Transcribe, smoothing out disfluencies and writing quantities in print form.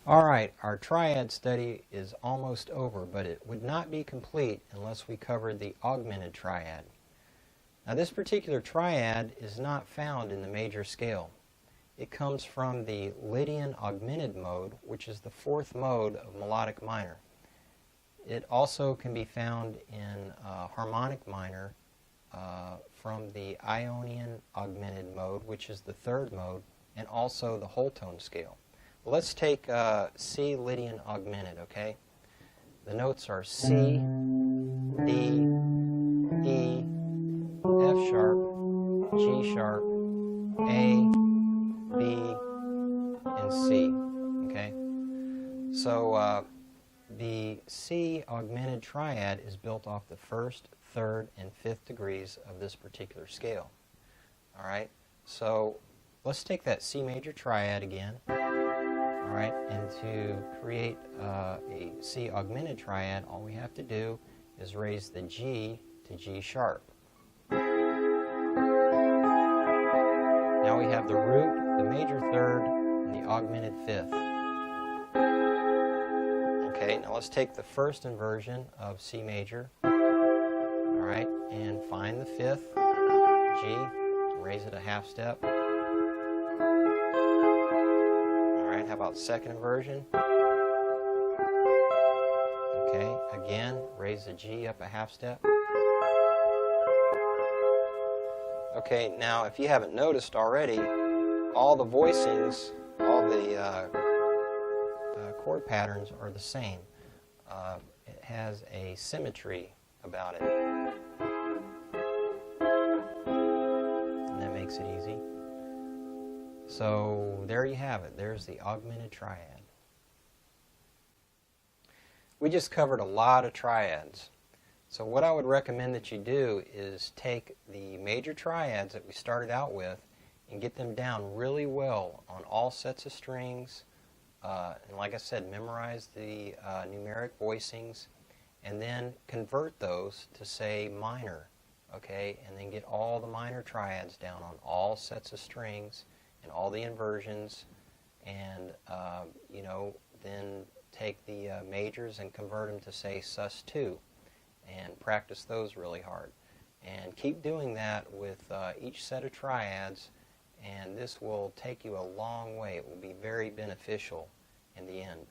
Alright, our triad study is almost over, but it would not be complete unless we covered the augmented triad. Now this particular triad is not found in the major scale. It comes from the Lydian augmented mode, which is the fourth mode of melodic minor. It also can be found in harmonic minor from the Ionian augmented mode, which is the third mode, and also the whole tone scale. Let's take C Lydian augmented, okay? The notes are C, D, E, F sharp, G sharp, A, B, and C, okay? So the C augmented triad is built off the first, third, and fifth degrees of this particular scale. All right, so let's take that C major triad again. All right, and to create a C augmented triad, all we have to do is raise the G to G sharp. Now we have the root, the major third, and the augmented fifth. Okay, now let's take the first inversion of C major, all right, and find the fifth, G, raise it a half step. How about second inversion? Okay, again, raise the G up a half step. Okay, now if you haven't noticed already, all the voicings, all the chord patterns are the same. It has a symmetry about it. And that makes it easy. So there you have it. There's the augmented triad. We just covered a lot of triads. So what I would recommend that you do is take the major triads that we started out with and get them down really well on all sets of strings. And like I said, memorize the numeric voicings and then convert those to, say, minor. Okay? And then get all the minor triads down on all sets of strings and all the inversions, and then take the majors and convert them to, say, sus2, and practice those really hard. And keep doing that with each set of triads, and this will take you a long way. It will be very beneficial in the end.